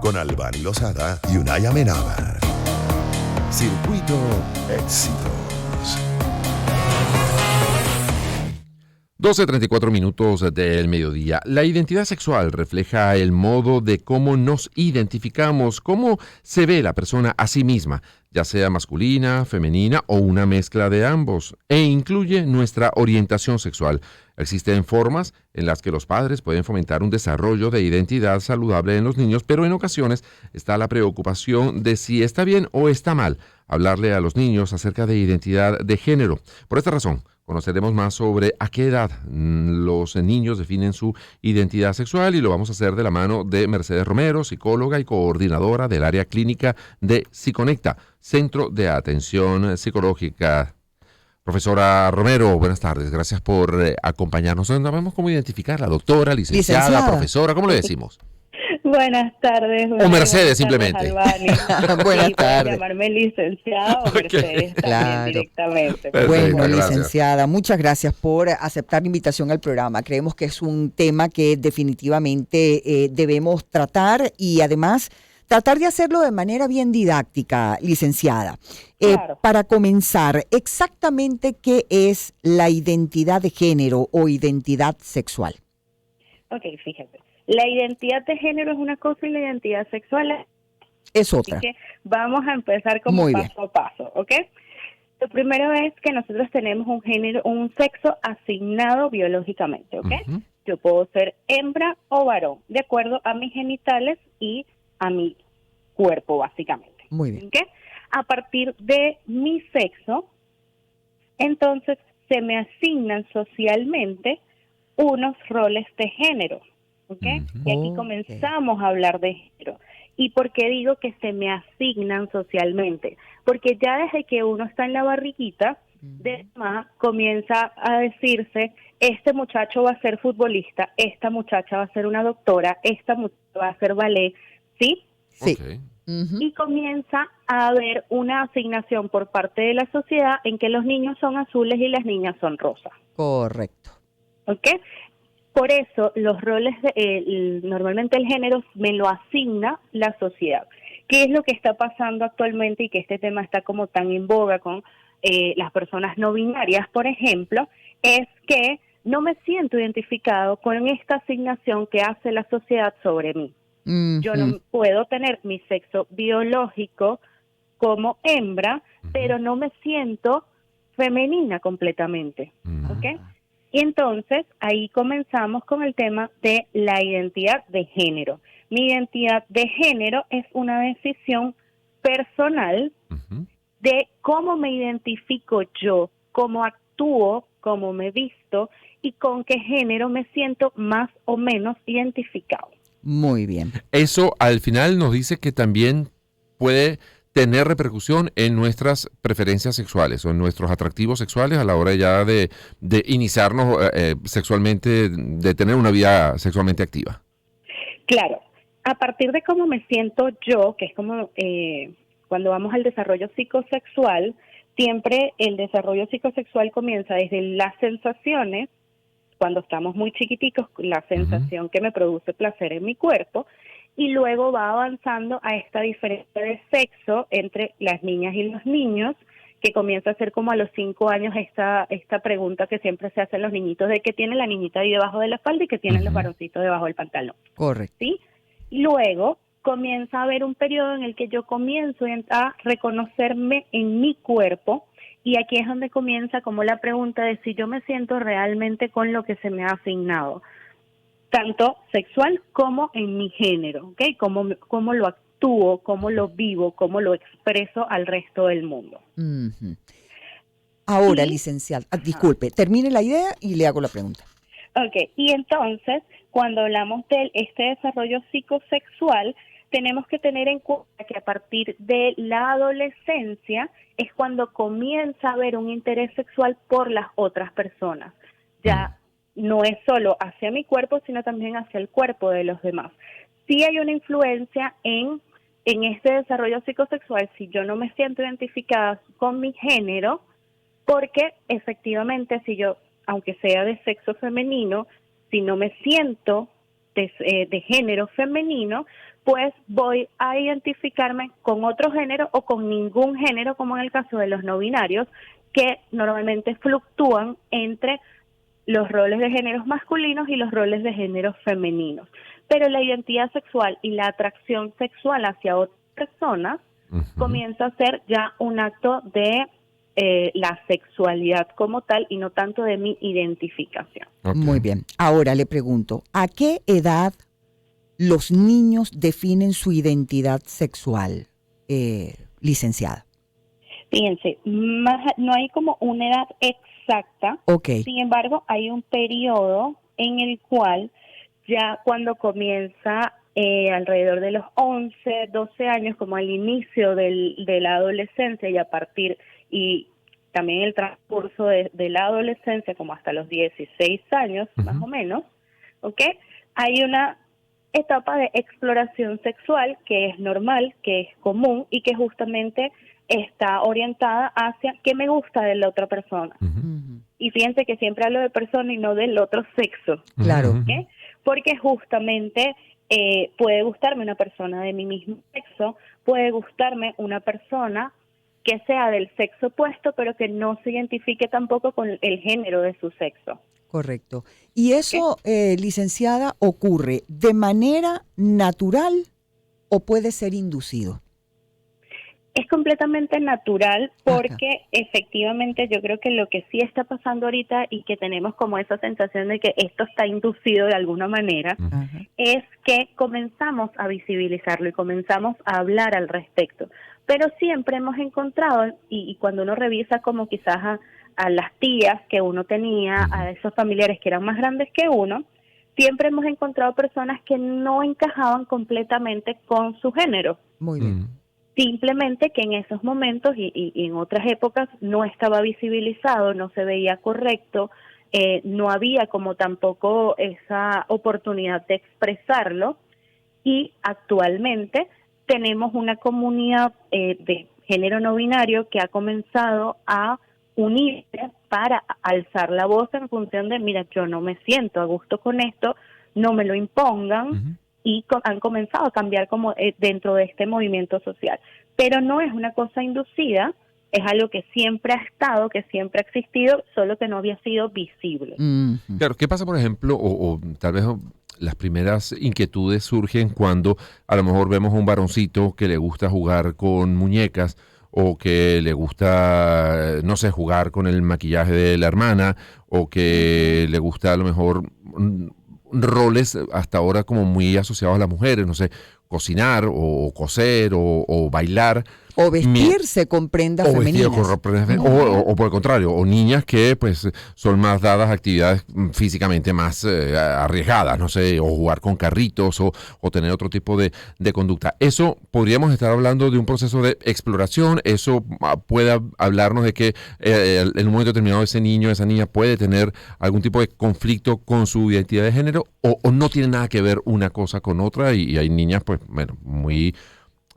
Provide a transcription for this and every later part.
con Albany Lozada y Unai Amenábar. Circuito Éxitos. 12:34 minutos del mediodía. La identidad sexual refleja el modo de cómo nos identificamos, cómo se ve la persona a sí misma, ya sea masculina, femenina o una mezcla de ambos, e incluye nuestra orientación sexual. Existen formas en las que los padres pueden fomentar un desarrollo de identidad saludable en los niños, pero en ocasiones está la preocupación de si está bien o está mal hablarle a los niños acerca de identidad de género. Por esta razón, conoceremos más sobre a qué edad los niños definen su identidad sexual y lo vamos a hacer de la mano de Mercedes Romero, psicóloga y coordinadora del área clínica de Psiconecta, Centro de Atención Psicológica. Profesora Romero, buenas tardes. Gracias por acompañarnos. No sabemos cómo identificarla, doctora, licenciada, profesora, ¿cómo le decimos? Buenas tardes. O Mercedes, simplemente. Buenas tardes. Llamarme licenciada o Mercedes también directamente. Perfecto, bueno, gracias. Licenciada, muchas gracias por aceptar la invitación al programa. Creemos que es un tema que definitivamente debemos tratar y además tratar de hacerlo de manera bien didáctica, licenciada. Claro. Para comenzar, exactamente qué es la identidad de género o identidad sexual. Ok, fíjate. La identidad de género es una cosa y la identidad sexual es otra. Así que vamos a empezar como Muy paso a paso, ¿ok? Lo primero es que nosotros tenemos un género, un sexo asignado biológicamente, ¿ok? Uh-huh. Yo puedo ser hembra o varón, de acuerdo a mis genitales y a mi cuerpo, básicamente. Muy bien. ¿Okay? A partir de mi sexo, entonces se me asignan socialmente unos roles de género, ¿ok? Uh-huh. Y aquí comenzamos a hablar de género. ¿Y por qué digo que se me asignan socialmente? Porque ya desde que uno está en la barriguita, de mamá comienza a decirse, este muchacho va a ser futbolista, esta muchacha va a ser una doctora, esta muchacha va a hacer ballet, ¿sí? Sí. Okay. Uh-huh. Y comienza a haber una asignación por parte de la sociedad en que los niños son azules y las niñas son rosas. Correcto. ¿Ok? Por eso los roles, normalmente el género me lo asigna la sociedad. ¿Qué es lo que está pasando actualmente y que este tema está como tan en boga con las personas no binarias, por ejemplo? Es que no me siento identificado con esta asignación que hace la sociedad sobre mí. Uh-huh. Yo no puedo tener mi sexo biológico como hembra, pero no me siento femenina completamente, ¿ok? Y entonces ahí comenzamos con el tema de la identidad de género. Mi identidad de género es una decisión personal de cómo me identifico yo, cómo actúo, cómo me visto y con qué género me siento más o menos identificado. Muy bien. Eso al final nos dice que también puede tener repercusión en nuestras preferencias sexuales o en nuestros atractivos sexuales a la hora ya de iniciarnos sexualmente, de tener una vida sexualmente activa. Claro, a partir de cómo me siento yo, que es como cuando vamos al desarrollo psicosexual, siempre el desarrollo psicosexual comienza desde las sensaciones, cuando estamos muy chiquiticos, la sensación que me produce placer en mi cuerpo, y luego va avanzando a esta diferencia de sexo entre las niñas y los niños, que comienza a ser como a los 5 años esta pregunta que siempre se hacen los niñitos de qué tiene la niñita ahí debajo de la falda y qué tienen los varoncitos debajo del pantalón. Correcto. ¿Sí? Luego comienza a haber un periodo en el que yo comienzo a reconocerme en mi cuerpo, y aquí es donde comienza como la pregunta de si yo me siento realmente con lo que se me ha asignado, tanto sexual como en mi género, ¿ok? Cómo lo actúo, cómo lo vivo, cómo lo expreso al resto del mundo. Uh-huh. Ahora, licenciada, disculpe, termine la idea y le hago la pregunta. Ok, y entonces, cuando hablamos de este desarrollo psicosexual, tenemos que tener en cuenta que a partir de la adolescencia es cuando comienza a haber un interés sexual por las otras personas. Ya no es solo hacia mi cuerpo, sino también hacia el cuerpo de los demás. Sí hay una influencia en este desarrollo psicosexual si yo no me siento identificada con mi género, porque efectivamente si yo, aunque sea de sexo femenino, si no me siento de género femenino, pues voy a identificarme con otro género o con ningún género, como en el caso de los no binarios, que normalmente fluctúan entre los roles de géneros masculinos y los roles de géneros femeninos. Pero la identidad sexual y la atracción sexual hacia otras personas comienza a ser ya un acto de la sexualidad como tal y no tanto de mi identificación. Ok. Muy bien. Ahora le pregunto, ¿a qué edad los niños definen su identidad sexual, licenciada? Fíjense, no hay como una edad exacta, Ok. sin embargo, hay un periodo en el cual ya cuando comienza alrededor de los 11, 12 años, como al inicio de la adolescencia y a partir, y también el transcurso de la adolescencia, como hasta los 16 años, más o menos, ¿ok? Hay una etapa de exploración sexual que es normal, que es común y que justamente está orientada hacia qué me gusta de la otra persona. Ujú. Y fíjense que siempre hablo de persona y no del otro sexo. Claro. ¿Ok? Porque justamente puede gustarme una persona de mi mismo sexo, puede gustarme una persona que sea del sexo opuesto, pero que no se identifique tampoco con el género de su sexo. Correcto. ¿Y eso, licenciada, ocurre de manera natural o puede ser inducido? Es completamente natural porque efectivamente yo creo que lo que sí está pasando ahorita y que tenemos como esa sensación de que esto está inducido de alguna manera, Ajá. es que comenzamos a visibilizarlo y comenzamos a hablar al respecto. Pero siempre hemos encontrado, y cuando uno revisa como quizás a las tías que uno tenía, a esos familiares que eran más grandes que uno, siempre hemos encontrado personas que no encajaban completamente con su género. Muy bien. Simplemente que en esos momentos y en otras épocas no estaba visibilizado, no se veía correcto, no había como tampoco esa oportunidad de expresarlo, y actualmente tenemos una comunidad de género no binario que ha comenzado a unirse para alzar la voz en función de, mira, yo no me siento a gusto con esto, no me lo impongan, y han comenzado a cambiar como dentro de este movimiento social. Pero no es una cosa inducida, es algo que siempre ha estado, que siempre ha existido, solo que no había sido visible. Ujú. Claro, ¿qué pasa, por ejemplo, o tal vez las primeras inquietudes surgen cuando a lo mejor vemos a un varoncito que le gusta jugar con muñecas o que le gusta, no sé, jugar con el maquillaje de la hermana o que le gusta a lo mejor roles hasta ahora como muy asociados a las mujeres, no sé, cocinar o coser o bailar. O vestirse con prendas O vestido con femeninas. ropa, o por el contrario, o niñas que pues son más dadas a actividades físicamente más arriesgadas, no sé, o jugar con carritos o tener otro tipo de conducta. Eso podríamos estar hablando de un proceso de exploración, eso puede hablarnos de que en un momento determinado ese niño, esa niña puede tener algún tipo de conflicto con su identidad de género o no tiene nada que ver una cosa con otra y hay niñas pues, bueno,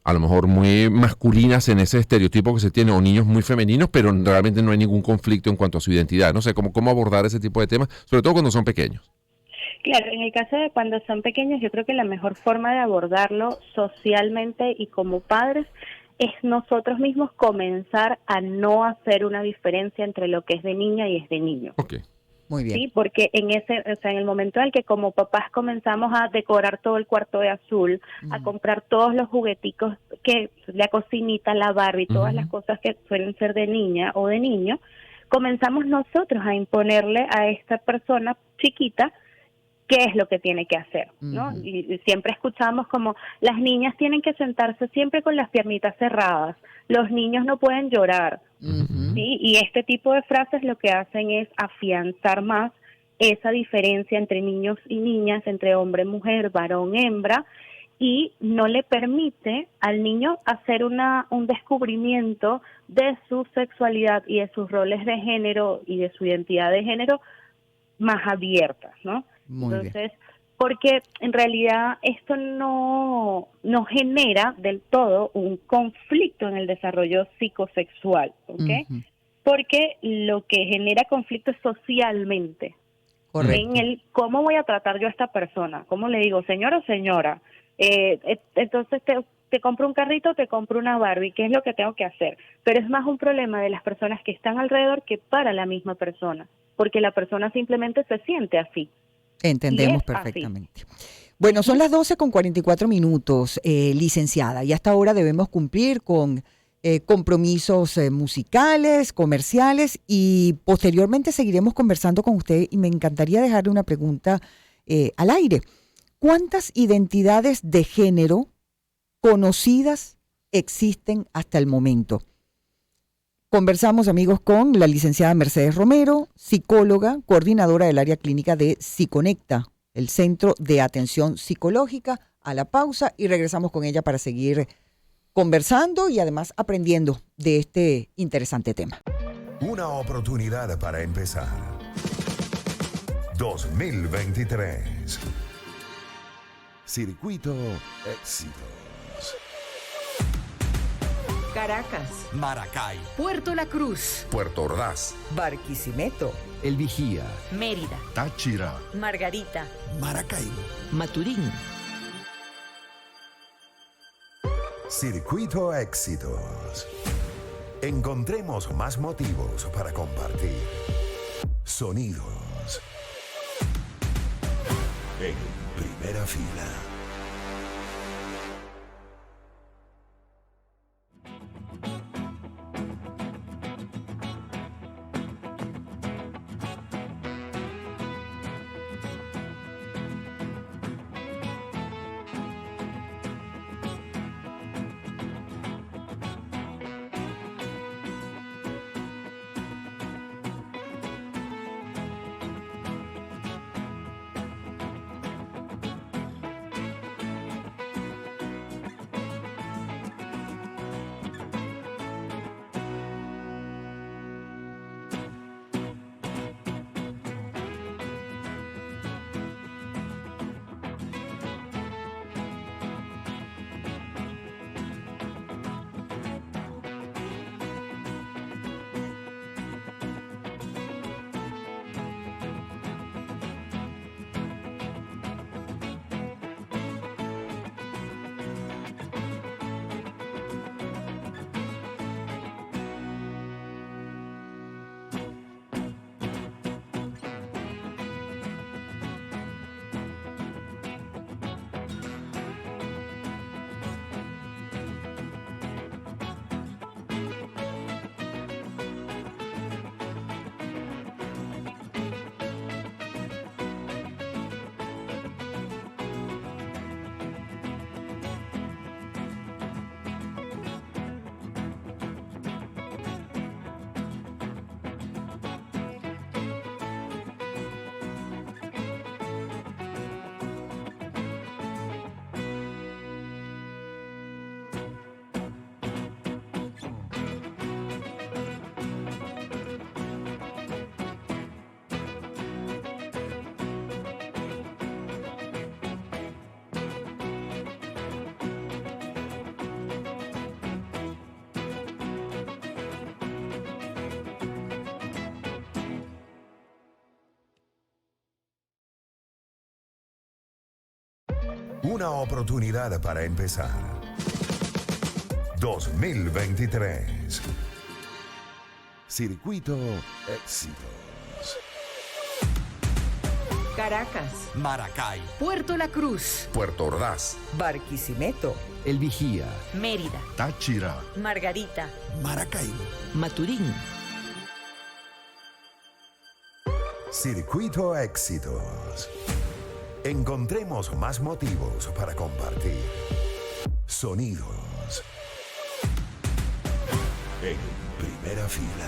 a lo mejor muy masculinas en ese estereotipo que se tiene, o niños muy femeninos, pero realmente no hay ningún conflicto en cuanto a su identidad. No sé cómo abordar ese tipo de temas, sobre todo cuando son pequeños. Claro, en el caso de cuando son pequeños, yo creo que la mejor forma de abordarlo socialmente y como padres es nosotros mismos comenzar a no hacer una diferencia entre lo que es de niña y es de niño. Ok. Muy bien. Sí, porque en el momento en el que como papás comenzamos a decorar todo el cuarto de azul, a comprar todos los jugueticos, que la cocinita, la Barbie, todas las cosas que suelen ser de niña o de niño, comenzamos nosotros a imponerle a esta persona chiquita qué es lo que tiene que hacer, ¿no? Y siempre escuchamos como las niñas tienen que sentarse siempre con las piernitas cerradas, los niños no pueden llorar, ¿sí? Y este tipo de frases lo que hacen es afianzar más esa diferencia entre niños y niñas, entre hombre, mujer, varón, hembra, y no le permite al niño hacer un descubrimiento de su sexualidad y de sus roles de género y de su identidad de género más abiertas, ¿no? Muy bien. Entonces, porque en realidad esto no genera del todo un conflicto en el desarrollo psicosexual, ¿ok? Porque lo que genera conflicto es socialmente. Correcto. En el cómo voy a tratar yo a esta persona, cómo le digo, señor o señora, Entonces te compro un carrito, te compro una Barbie, ¿qué es lo que tengo que hacer? Pero es más un problema de las personas que están alrededor que para la misma persona, porque la persona simplemente se siente así. Entendemos perfectamente. Bueno, son las 12:44, licenciada, y hasta ahora debemos cumplir con compromisos musicales, comerciales, y posteriormente seguiremos conversando con usted, y me encantaría dejarle una pregunta al aire. ¿Cuántas identidades de género conocidas existen hasta el momento? Conversamos, amigos, con la licenciada Mercedes Romero, psicóloga, coordinadora del área clínica de Psiconecta, el Centro de Atención Psicológica. A la pausa y regresamos con ella para seguir conversando y además aprendiendo de este interesante tema. Una oportunidad para empezar. 2023. Circuito Éxitos. Caracas, Maracay, Puerto La Cruz, Puerto Ordaz, Barquisimeto, El Vigía, Mérida, Táchira. Margarita, Maracaibo, Maturín. Circuito Éxitos. Encontremos más motivos para compartir. Sonidos. En primera fila. Una oportunidad para empezar. 2023. Circuito Éxitos. Caracas, Maracay, Puerto La Cruz, Puerto Ordaz, Barquisimeto, El Vigía, Mérida, Táchira. Margarita, Maracaibo, Maturín. Circuito Éxitos. Encontremos más motivos para compartir. Sonidos. En primera fila.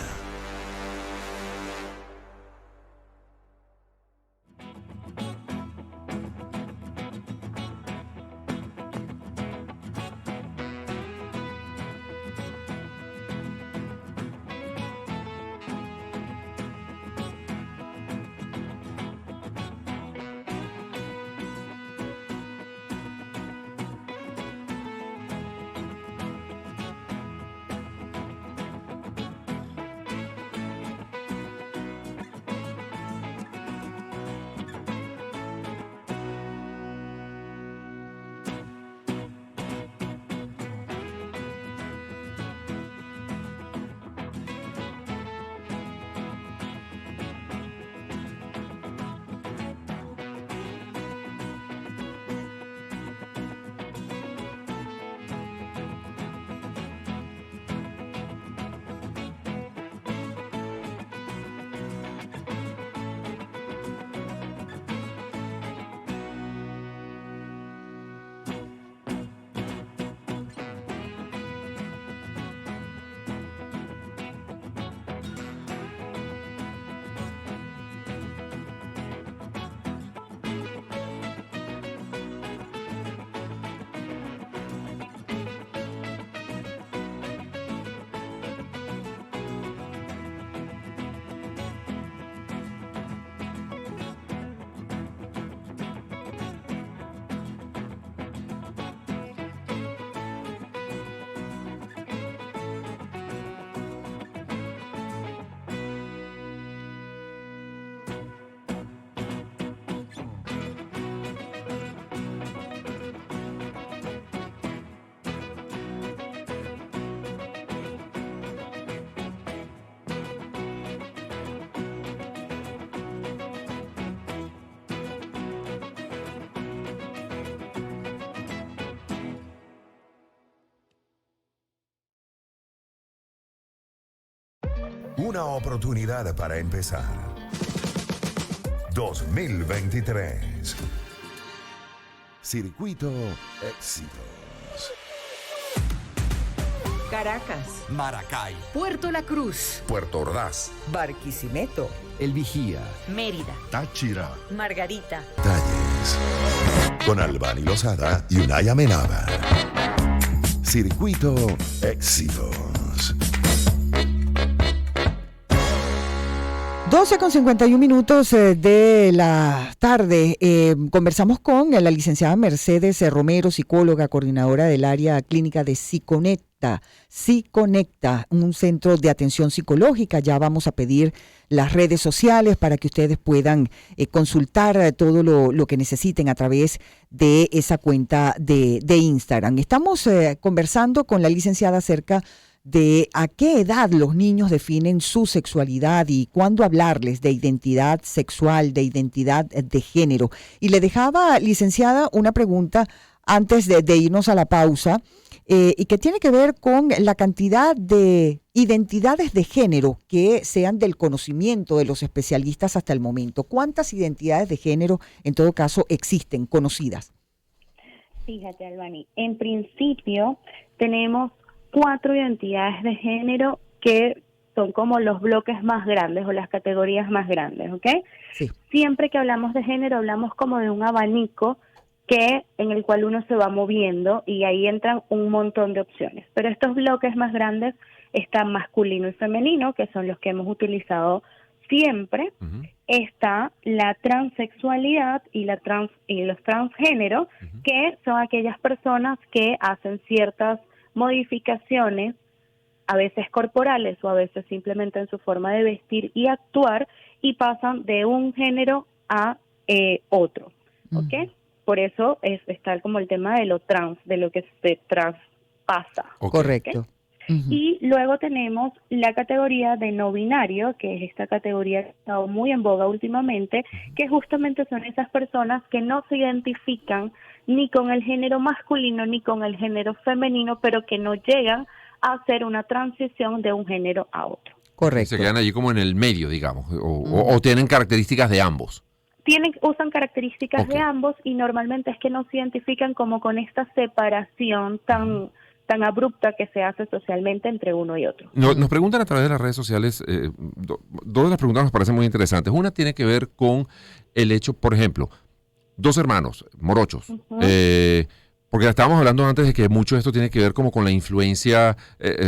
Una oportunidad para empezar. 2023. Circuito Éxitos. Caracas, Maracay. Puerto La Cruz, Puerto Ordaz. Barquisimeto. El Vigía. Mérida, Táchira. Margarita, Talles. Con Albany Lozada y Unaya Menaba. Circuito Éxitos. 12:51 de la tarde. Conversamos con la licenciada Mercedes Romero, psicóloga, coordinadora del área clínica de Psiconecta, un centro de atención psicológica. Ya vamos a pedir las redes sociales para que ustedes puedan consultar todo lo que necesiten a través de esa cuenta de Instagram. Estamos conversando con la licenciada acerca de a qué edad los niños definen su sexualidad y cuándo hablarles de identidad sexual, de identidad de género. Y le dejaba, licenciada, una pregunta antes de irnos a la pausa, y que tiene que ver con la cantidad de identidades de género que sean del conocimiento de los especialistas hasta el momento. ¿Cuántas identidades de género, en todo caso, existen conocidas? Fíjate, Albany, en principio tenemos 4 identidades de género que son como los bloques más grandes o las categorías más grandes, ¿ok? Sí. Siempre que hablamos de género hablamos como de un abanico en el cual uno se va moviendo y ahí entran un montón de opciones. Pero estos bloques más grandes están masculino y femenino, que son los que hemos utilizado siempre. Ujú. Está la transexualidad y los transgéneros, que son aquellas personas que hacen ciertas modificaciones, a veces corporales o a veces simplemente en su forma de vestir y actuar, y pasan de un género a otro, ¿ok? Por eso está como el tema de lo trans, de lo que se traspasa. Ok. Correcto. Ujú. Y luego tenemos la categoría de no binario, que es esta categoría que ha estado muy en boga últimamente, que justamente son esas personas que no se identifican ni con el género masculino ni con el género femenino, pero que no llegan a hacer una transición de un género a otro. Correcto. Se quedan allí como en el medio, digamos, o tienen características de ambos. Usan características Ok. de ambos y normalmente es que no se identifican como con esta separación tan abrupta que se hace socialmente entre uno y otro. Nos preguntan a través de las redes sociales, dos de las preguntas nos parecen muy interesantes. Una tiene que ver con el hecho, por ejemplo, 2 hermanos, morochos, porque estábamos hablando antes de que mucho de esto tiene que ver como con la influencia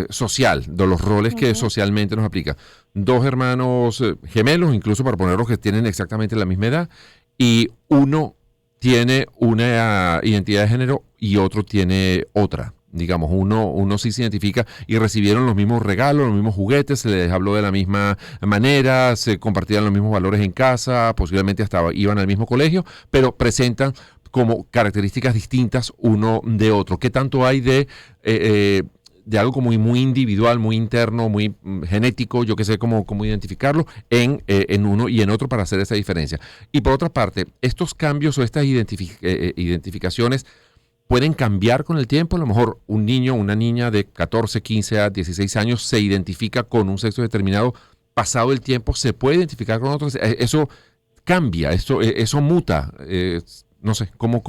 social, de los roles que socialmente nos aplica. 2 hermanos gemelos, incluso para ponerlos que tienen exactamente la misma edad, y uno tiene una identidad de género y otro tiene otra. Digamos, uno sí se identifica y recibieron los mismos regalos, los mismos juguetes, se les habló de la misma manera, se compartían los mismos valores en casa, posiblemente hasta iban al mismo colegio, pero presentan como características distintas uno de otro. ¿Qué tanto hay de algo como muy individual, muy interno, muy genético, yo que sé cómo identificarlo, en uno y en otro para hacer esa diferencia? Y por otra parte, estos cambios o estas identificaciones pueden cambiar con el tiempo. A lo mejor un niño o una niña de 14, 15 a 16 años se identifica con un sexo determinado, pasado el tiempo se puede identificar con otro. Eso cambia, eso muta. No sé, ¿cómo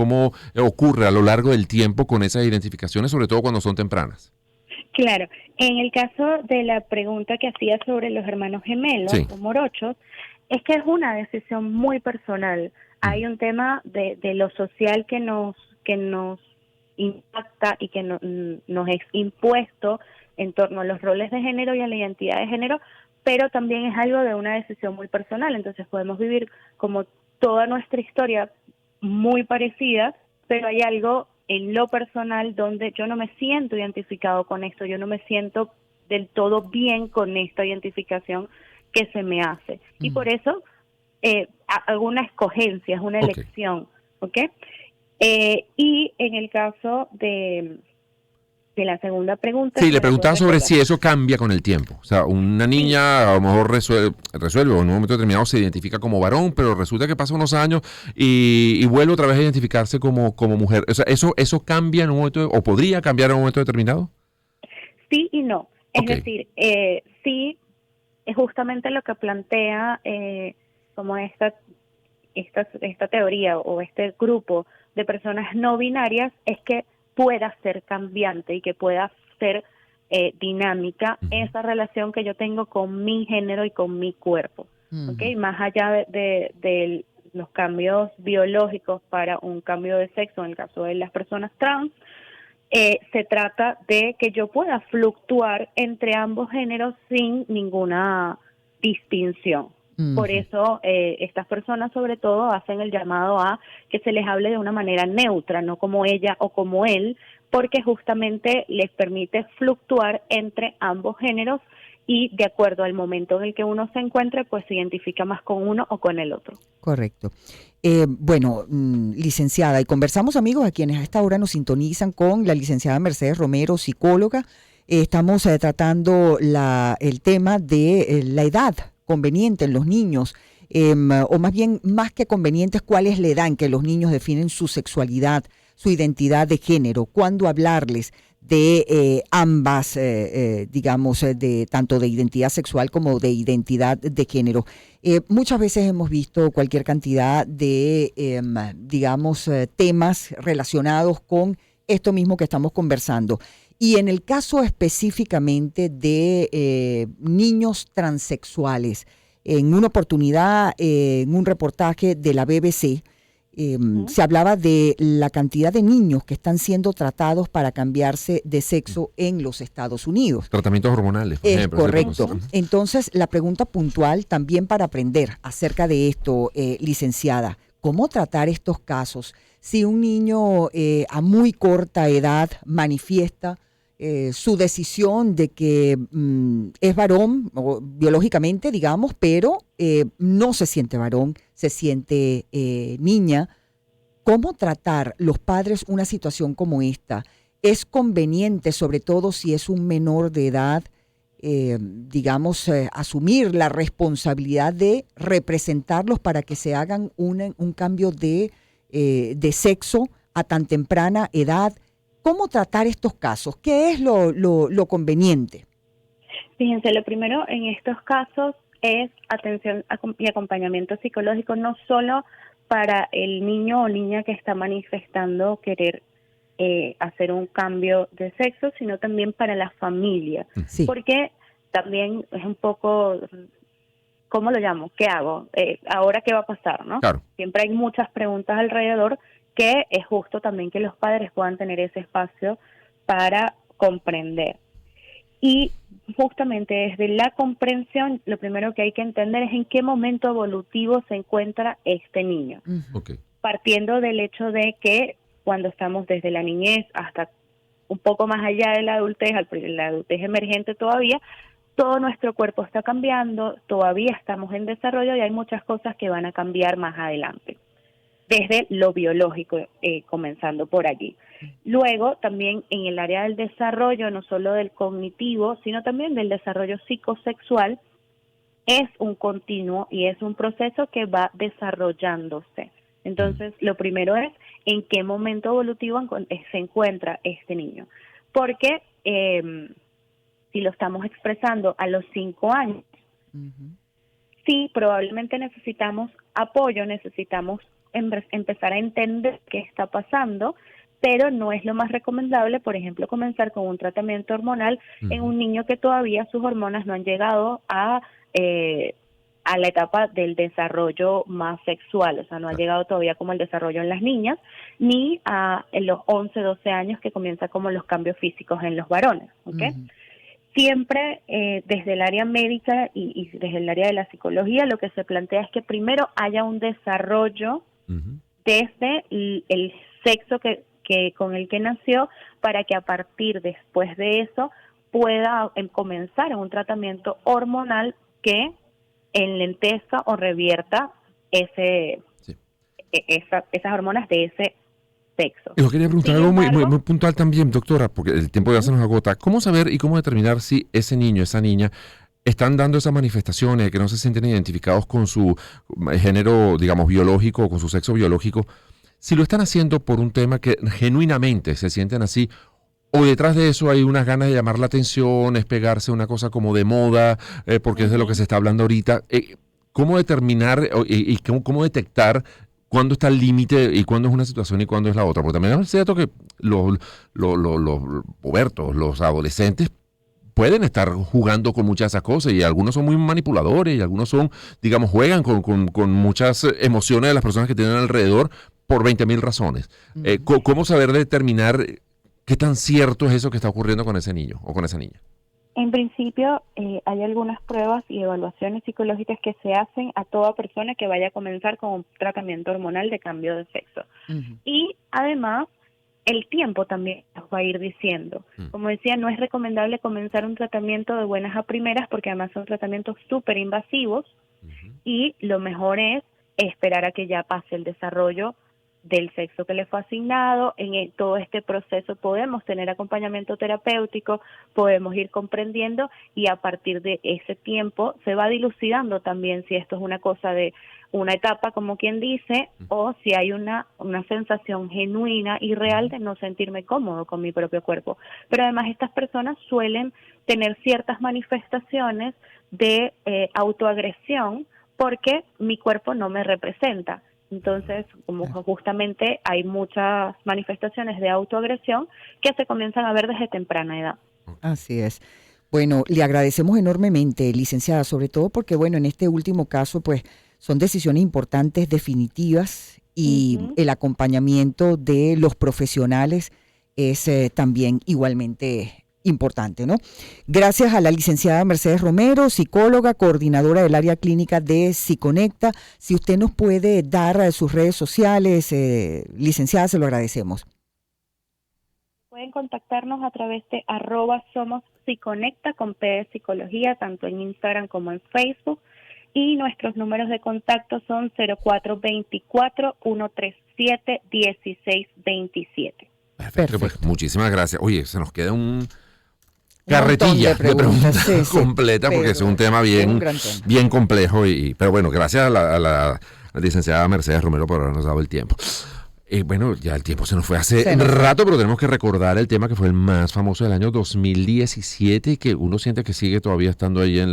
ocurre a lo largo del tiempo con esas identificaciones, sobre todo cuando son tempranas? Claro, en el caso de la pregunta que hacía sobre los hermanos gemelos Sí. o morochos, es que es una decisión muy personal. Hay un tema de lo social que nos impacta y que nos es impuesto en torno a los roles de género y a la identidad de género, pero también es algo de una decisión muy personal. Entonces podemos vivir como toda nuestra historia muy parecida, pero hay algo en lo personal donde yo no me siento identificado con esto, yo no me siento del todo bien con esta identificación que se me hace. Y por eso hago una escogencia, es una Ok. elección, ¿ok? Y en el caso de la segunda pregunta... Sí, que le preguntaba puedo sobre recordar. si eso cambia con el tiempo. O sea, una niña a lo mejor resuelve o en un momento determinado se identifica como varón, pero resulta que pasa unos años y vuelve otra vez a identificarse como mujer. O sea, ¿eso cambia en un momento o podría cambiar en un momento determinado? Sí y no. Es Ok. decir, sí, es justamente lo que plantea como esta teoría o este grupo de personas no binarias, es que pueda ser cambiante y que pueda ser dinámica esa relación que yo tengo con mi género y con mi cuerpo. ¿Okay? Más allá de los cambios biológicos para un cambio de sexo, en el caso de las personas trans, se trata de que yo pueda fluctuar entre ambos géneros sin ninguna distinción. Por eso estas personas sobre todo hacen el llamado a que se les hable de una manera neutra, no como ella o como él, porque justamente les permite fluctuar entre ambos géneros y de acuerdo al momento en el que uno se encuentre, pues se identifica más con uno o con el otro. Correcto. Bueno, licenciada, y conversamos, amigos, a quienes a esta hora nos sintonizan con la licenciada Mercedes Romero, psicóloga. Estamos tratando el tema de la edad conveniente en los niños, o más bien, más que convenientes, ¿cuál es la edad en que los niños definen su sexualidad, su identidad de género? ¿Cuándo hablarles de ambas, digamos, de tanto de identidad sexual como de identidad de género? Muchas veces hemos visto cualquier cantidad de, digamos, temas relacionados con esto mismo que estamos conversando. Y en el caso específicamente de niños transexuales, en una oportunidad, en un reportaje de la BBC, se hablaba de la cantidad de niños que están siendo tratados para cambiarse de sexo en los Estados Unidos. Tratamientos hormonales, por ejemplo. Correcto. Entonces, la pregunta puntual también para aprender acerca de esto, licenciada, ¿cómo tratar estos casos si un niño a muy corta edad manifiesta su decisión de que es varón, o biológicamente, digamos, pero no se siente varón, se siente niña? ¿Cómo tratar los padres una situación como esta? ¿Es conveniente, sobre todo si es un menor de edad, digamos, asumir la responsabilidad de representarlos para que se hagan un cambio de sexo a tan temprana edad? ¿Cómo tratar estos casos? ¿Qué es lo conveniente? Fíjense, lo primero en estos casos es atención y acompañamiento psicológico, no solo para el niño o niña que está manifestando querer hacer un cambio de sexo, sino también para la familia. Sí. Porque también es un poco, ¿cómo lo llamo? ¿Qué hago? ¿Ahora qué va a pasar? ¿No? Claro. Siempre hay muchas preguntas alrededor, que es justo también que los padres puedan tener ese espacio para comprender. Y justamente desde la comprensión, lo primero que hay que entender es en qué momento evolutivo se encuentra este niño. Okay. Partiendo del hecho de que cuando estamos desde la niñez hasta un poco más allá de la adultez emergente todavía, todo nuestro cuerpo está cambiando, todavía estamos en desarrollo y hay muchas cosas que van a cambiar más adelante. Desde lo biológico, comenzando por allí. Luego, también en el área del desarrollo, no solo del cognitivo, sino también del desarrollo psicosexual, es un continuo y es un proceso que va desarrollándose. Entonces, lo primero es en qué momento evolutivo se encuentra este niño. Porque si lo estamos expresando a los 5 años, sí, probablemente necesitamos apoyo, necesitamos empezar a entender qué está pasando, pero no es lo más recomendable, por ejemplo, comenzar con un tratamiento hormonal en un niño que todavía sus hormonas no han llegado a la etapa del desarrollo más sexual, o sea, no ha llegado todavía como el desarrollo en las niñas, ni en los 11, 12 años que comienza como los cambios físicos en los varones, ¿ok? Siempre desde el área médica y desde el área de la psicología, lo que se plantea es que primero haya un desarrollo desde el sexo que con el que nació, para que a partir después de eso pueda comenzar un tratamiento hormonal que enlentezca o revierta esas hormonas de ese sexo. Yo quería preguntar algo muy puntual también, doctora, porque el tiempo ya se nos agota. ¿Cómo saber y cómo determinar si ese niño, esa niña, están dando esas manifestaciones, que no se sienten identificados con su género, digamos, biológico o con su sexo biológico? Si lo están haciendo por un tema que genuinamente se sienten así, o detrás de eso hay unas ganas de llamar la atención, es pegarse una cosa como de moda, porque es de lo que se está hablando ahorita. ¿Cómo determinar y cómo detectar cuándo está el límite y cuándo es una situación y cuándo es la otra? Porque también es cierto que los pubertos, los adolescentes, pueden estar jugando con muchas de esas cosas y algunos son muy manipuladores y algunos son, digamos, juegan con muchas emociones de las personas que tienen alrededor por 20.000 razones. ¿Cómo saber determinar qué tan cierto es eso que está ocurriendo con ese niño o con esa niña? En principio, hay algunas pruebas y evaluaciones psicológicas que se hacen a toda persona que vaya a comenzar con un tratamiento hormonal de cambio de sexo. Ujú. Y además, el tiempo también nos va a ir diciendo. Como decía, no es recomendable comenzar un tratamiento de buenas a primeras porque además son tratamientos súper invasivos y lo mejor es esperar a que ya pase el desarrollo del sexo que le fue asignado. Todo este proceso podemos tener acompañamiento terapéutico, podemos ir comprendiendo y a partir de ese tiempo se va dilucidando también si esto es una cosa de una etapa, como quien dice, o si hay una sensación genuina y real de no sentirme cómodo con mi propio cuerpo. Pero además estas personas suelen tener ciertas manifestaciones de autoagresión porque mi cuerpo no me representa. Entonces, como justamente hay muchas manifestaciones de autoagresión que se comienzan a ver desde temprana edad. Así es. Bueno, le agradecemos enormemente, licenciada, sobre todo porque, bueno, en este último caso, pues, son decisiones importantes, definitivas, y el acompañamiento de los profesionales es también igualmente importante, ¿no? Gracias a la licenciada Mercedes Romero, psicóloga, coordinadora del área clínica de Psiconecta. Si usted nos puede dar sus redes sociales, licenciada, se lo agradecemos. Pueden contactarnos a través de @somospsiconecta con P de psicología, tanto en Instagram como en Facebook. Y nuestros números de contacto son 0424-137-1627. Perfecto, pues muchísimas gracias. Oye, se nos queda un montón carretilla de preguntas sí, completa porque es un tema un gran tema. bien complejo. Pero bueno, gracias a la licenciada Mercedes Romero por habernos dado el tiempo. Bueno, ya el tiempo se nos fue hace rato, pero tenemos que recordar el tema que fue el más famoso del año 2017 y que uno siente que sigue todavía estando ahí en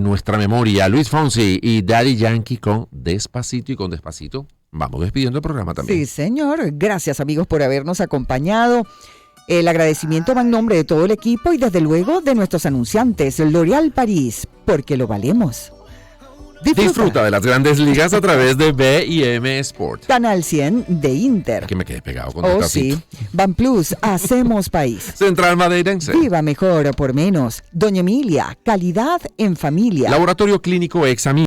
nuestra memoria. Luis Fonsi y Daddy Yankee con Despacito, y con Despacito vamos despidiendo el programa también. Sí, señor. Gracias, amigos, por habernos acompañado. El agradecimiento va en nombre de todo el equipo y desde luego de nuestros anunciantes, L'Oréal París, porque lo valemos. Disfruta de las grandes ligas a través de B&M Sport. Canal 100 de Inter. Que me quedé pegado con Oh, Despacito. sí. Van Plus, hacemos país. Central Madeirense. Viva mejor por menos. Doña Emilia, calidad en familia. Laboratorio Clínico Examin.